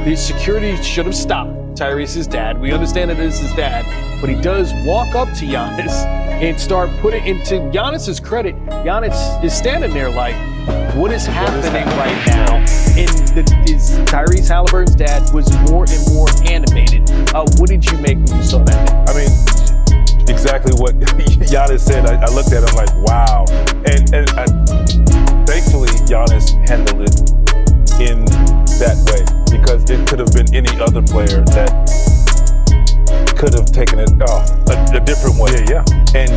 The security should have stopped Tyrese's dad. We understand that it is his dad, but he does walk up to Giannis and start putting into Giannis's credit. Giannis is standing there like, what is happening right now? And Tyrese Halliburton's dad was more and more animated. What did you make when you saw that? I mean, exactly what Giannis said. I looked at him like, wow. And thankfully, Giannis handled it in that way, because it could have been any other player that could have taken it a different way. Yeah. And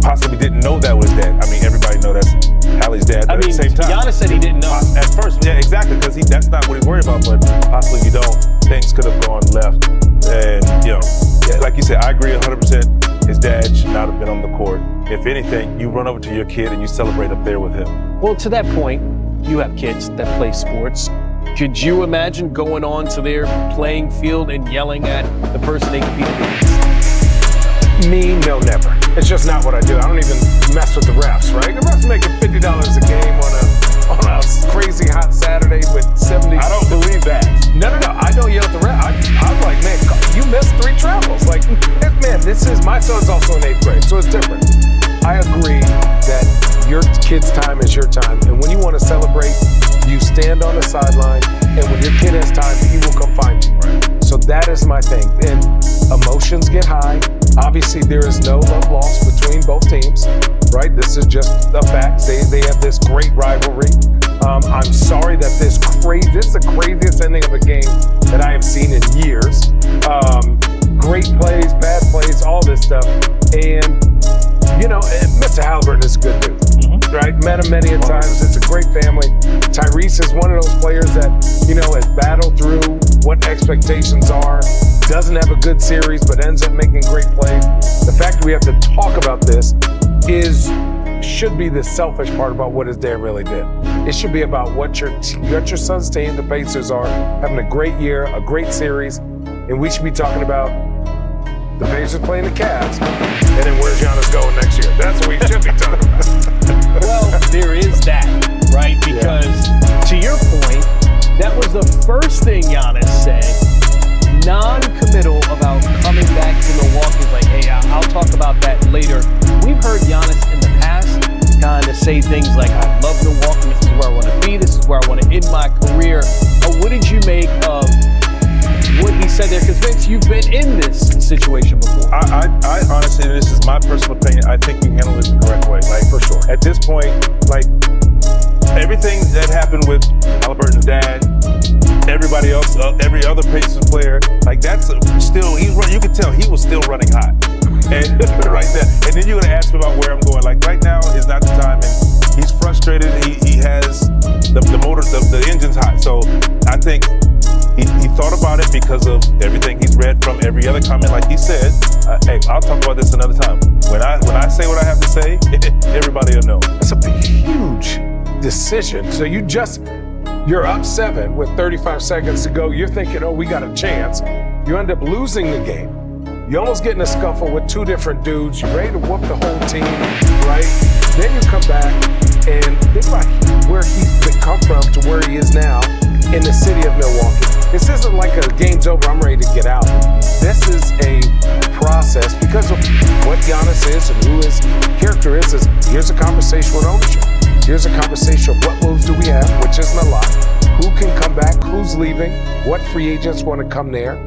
possibly didn't know that was dad. I mean, everybody know that's Hallie's dad, but at the same time. Giannis said he didn't know. At first, yeah, exactly, because that's not what he's worried about, but possibly you don't. Things could have gone left. And, like you said, I agree 100%. His dad should not have been on the court. If anything, you run over to your kid and you celebrate up there with him. Well, to that point, you have kids that play sports. Could you imagine going on to their playing field and yelling at the person they competed against? Me, no, never. It's just not what I do. I don't even mess with the refs, right? The refs making $50 a game on a crazy hot Saturday with 70. I don't believe that. No. I don't yell at the ref. I'm like, man, you missed 3 travels. Like, man, my son's also in 8th grade, so it's different. I agree that your kid's time is your time, and when you want to celebrate, you stand on the sideline, and when your kid has time, he will come find you. Right. So that is my thing. And emotions get high. Obviously, there is no love lost between both teams, right? This is just a fact. They have this great rivalry. I'm sorry that this is the craziest ending of a game that I have seen in years. Great plays, bad plays, all this stuff. And, Mr. Halliburton is a good dude. Right? Met him many a times. It's a great family. Tyrese is one of those players that, has battled through what expectations are, doesn't have a good series, but ends up making great plays. The fact that we have to talk about this should be the selfish part about what his dad really did. It should be about what your son's team, the Pacers, are having a great year, a great series, and we should be talking about the Pacers playing the Cavs, and then where's Giannis going next year? That's what we should be talking about. Well, there is that, right? Because to your point, that was the first thing Giannis said, non-committal about coming back to Milwaukee. Like, hey, I'll talk about that later. We've heard Giannis in the past kind of say things like, I love Milwaukee, this is where I want to be, this is where I want to end my career. What did you make of what he said there? Because Vince, you've been in this situation before. I honestly, this is my personal opinion, I think you handled it the correct way. Like, for sure. At this point, like, everything that happened with Halliburton's dad, everybody else, every other Pacers player, like, that's still, you could tell he was still running hot. And right there. And then you're going to ask me about where I'm going. Like, right now is not the time, and he's frustrated. He has the motor, the engine's hot. So I think he thought about it because of everything he's read from every other comment. Like he said, hey, I'll talk about this another time. When I say what I have to say, everybody will know. It's a huge decision. So you're up 7 with 35 seconds to go. You're thinking, we got a chance. You end up losing the game. You almost get in a scuffle with 2 different dudes. You're ready to whoop the whole team, right? Then you come back and think about where he's come from to where he is now in the city of Milwaukee. This isn't like a game's over, I'm ready to get out. This is a process because of what Giannis is and who his character is. Here's a conversation with ownership. Here's a conversation of what moves do we have, which isn't a lot. Who can come back? Who's leaving? What free agents want to come there?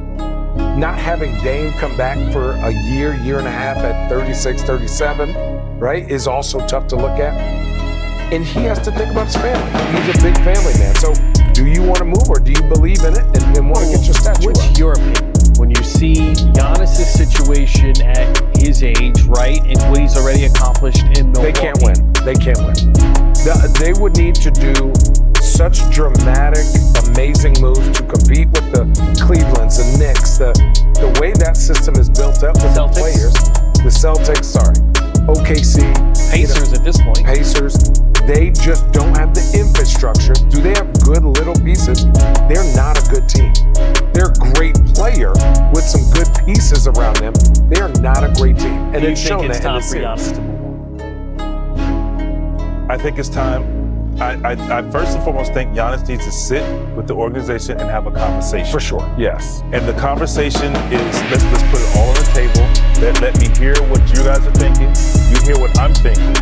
Not having Dame come back for a year and a half at 36, 37, right, is also tough to look at. And he has to think about his family. He's a big family man. So do you want to move or do you believe in it and want to get your statue up? What's your opinion when you see Giannis' situation at his age, right, and what he's already accomplished in Milwaukee? They can't win. They would need to do such dramatic, amazing moves to compete with the Clevelands, the Knicks, the way that system is built up with the players. The Celtics, OKC. Pacers at this point. Pacers. They just don't have the infrastructure. Do they have good little pieces? They're not a good team. They're a great player with some good pieces around them. They are not a great team. And it's shown that in the series. I think it's time I first and foremost think Giannis needs to sit with the organization and have a conversation. For sure, yes. And the conversation is, let's put it all on the table. Let me hear what you guys are thinking. You hear what I'm thinking.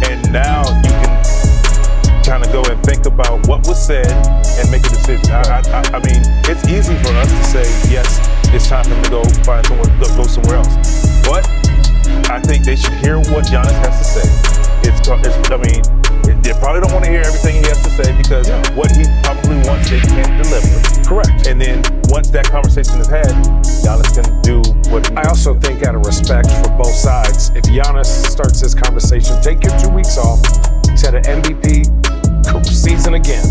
And now you can kind of go and think about what was said and make a decision. I mean, it's easy for us to say, yes, it's time for him to go find somewhere, go somewhere else. But I think they should hear what Giannis has to say. They probably don't want to hear everything he has to say because what he probably wants, they can't deliver. Correct. And then once that conversation is had, Giannis can do what he I also think out of respect for both sides, if Giannis starts this conversation, take your 2 weeks off. He's had an MVP season again.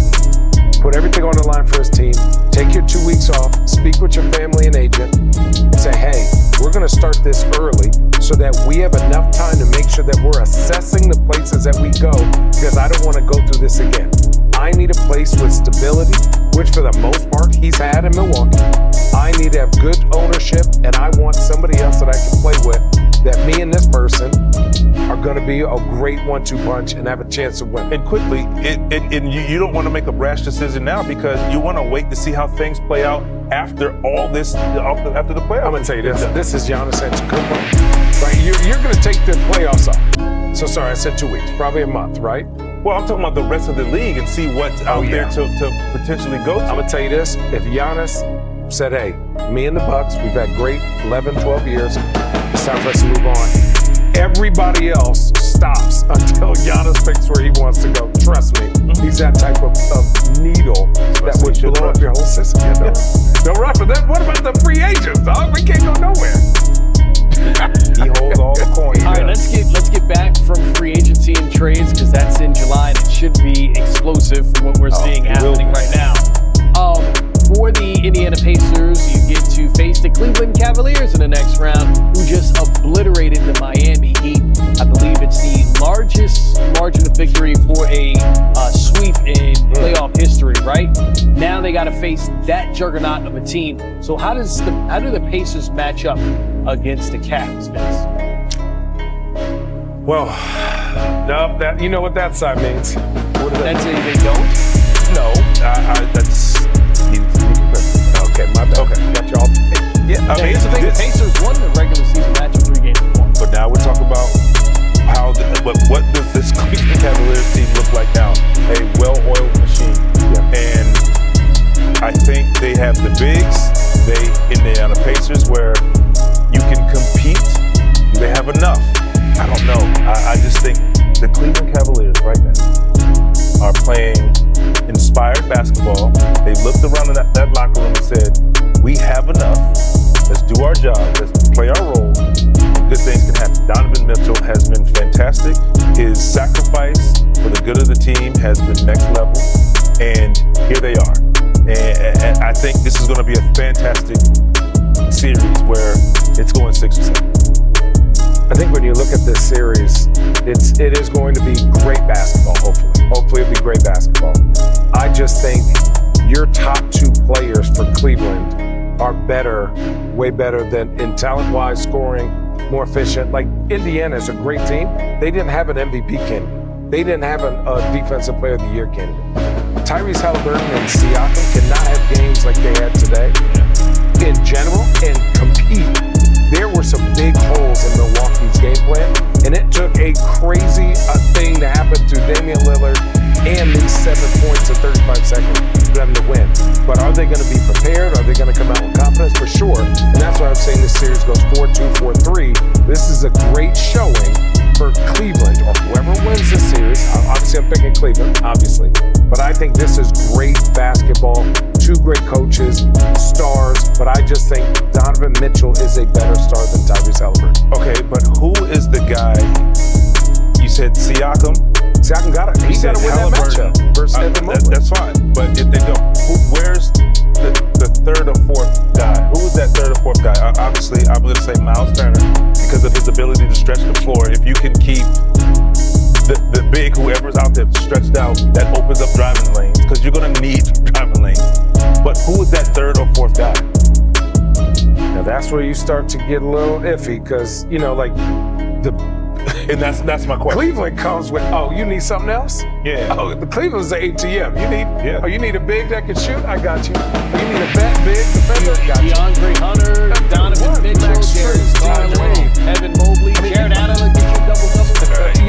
Put everything on the line for his team. Take your 2 weeks off. Speak with your family and agent. And say, hey, we're going to start this early so that we have enough time to make sure that we're assessing the places that we go, because I don't want to go through this again. I need a place with stability, which for the most part he's had in Milwaukee. I need to have good ownership, and I want somebody else that I can play with, that me and this person are going to be a great 1-2 punch and have a chance to win. And quickly, you don't want to make a brash decision now because you want to wait to see how things play out after all this, after the playoffs. I'm going to tell you this. This is Giannis Antetokounmpo. Right? You're going to take the playoffs off. So sorry, I said 2 weeks, probably a month, right? Well, I'm talking about the rest of the league and see what's out there to potentially go to. I'm going to tell you this. If Giannis said, hey, me and the Bucks, we've had great 11, 12 years. It's time for us to move on. Everybody else stops until Giannis picks where he wants to go. Trust me, he's that type of needle that would blow up your whole system. No rush. But then what about the free agents, dog? We can't go nowhere. He holds all the coins. All right, let's get back from free agency and trades because that's in July and it should be explosive for what we're seeing happening right now. For the Indiana Pacers, you get to face the Cleveland Cavaliers in the next round, who just obliterated the Miami Heat. I believe it's the largest margin of victory for a sweep in playoff history, right? Now they got to face that juggernaut of a team. So how do the Pacers match up against the Cavs, Vince? Well, no, that you know what that side means. What does that mean? They don't? No, that's. Okay, my bad. Okay, got you all. Yeah, I mean, here's the thing: the Pacers won the regular season match in 3 games to 1. But now we're talking about what does this Cleveland Cavaliers team look like now? A well-oiled machine. Yeah. And I think they have the bigs. They Indiana Pacers where you can compete. Do they have enough? I don't know. I just think the Cleveland Cavaliers right now are playing inspired basketball. They've looked around in that locker room and said, we have enough. Let's do our job. Let's play our role. Good things can happen. Donovan Mitchell has been fantastic. His sacrifice for the good of the team has been next level. And here they are. And I think this is going to be a fantastic series where it's going 6 or 7. I think when you look at this series, it is going to be great basketball, hopefully. Hopefully it'll be great basketball. I just think your top 2 players for Cleveland are better, way better than in talent-wise, scoring, more efficient. Like Indiana is a great team. They didn't have an MVP candidate. They didn't have a Defensive Player of the Year candidate. Tyrese Halliburton and Siakam cannot have games like they had today in general and compete. There were some big holes in Milwaukee's game plan, and it took a crazy thing to happen to Damian Lillard and these 7 points in 35 seconds for them to win. But are they going to be prepared? Are they going to come out with confidence? For sure. And that's why I'm saying this series goes 4-2, 4-3. This is a great showing for Cleveland, or whoever wins this series. Obviously, I'm picking Cleveland, obviously. But I think this is great basketball. 2 great coaches, stars, but I just think Donovan Mitchell is a better star than Tyrese Halliburton. Okay, but who is the guy? You said Siakam? Siakam got it. He got to win that matchup versus Evan Mobley. That's fine, but if they don't, where's the 3rd or 4th guy? Who is that 3rd or 4th guy? Obviously, I'm going to say Miles Turner because of his ability to stretch the floor. If you can keep the big, whoever's out there stretched out, that opens up driving lanes because you're going to need driving lanes. But who is that 3rd or 4th guy? Now that's where you start to get a little iffy because, like And that's my question. Cleveland comes with, oh, you need something else? Yeah. Oh, the Cleveland's the ATM. Yeah. You need a big that can shoot? I got you. Oh, you need a big defender? Got you. DeAndre Hunter, Donovan Mitchell, Darius Garland, Evan Mobley, Jared Allen will get you double-double.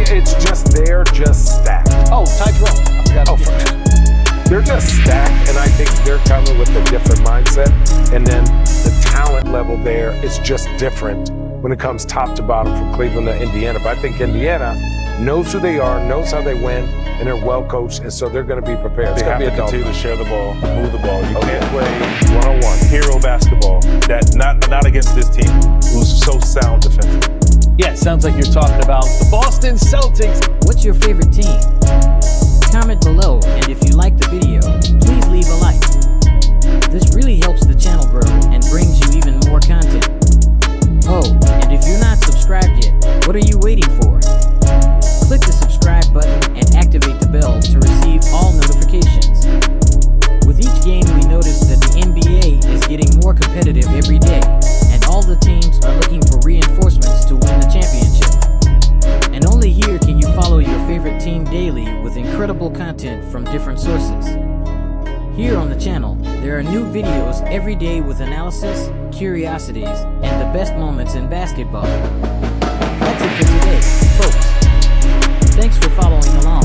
It's just, they're just stacked. Oh, Ty Jerome. I forgot to get that. They're just stacked, and I think they're coming with a different mindset. And then the talent level there is just different when it comes top to bottom from Cleveland to Indiana. But I think Indiana knows who they are, knows how they win, and they're well coached, and so they're going to be prepared. It's They going have to be to a continue to share the ball, move the ball. You can't play one-on-one hero basketball. That not against this team who's so sound defensively. Yeah, it sounds like you're talking about the Boston Celtics. What's your favorite team? Comment below, and if you like the video, please leave a like. This really helps the channel grow and brings you even more content. Oh, and if you're not subscribed yet, what are you waiting for? Click the subscribe button and activate the bell to receive all notifications. With each game, we notice that the NBA is getting more competitive every day, and all the teams are looking for reinforcements to win the championship. And only here can you follow your favorite team daily with incredible content from different sources. Here on the channel, there are new videos every day with analysis, curiosities, and the best moments in basketball. That's it for today, folks. Thanks for following along.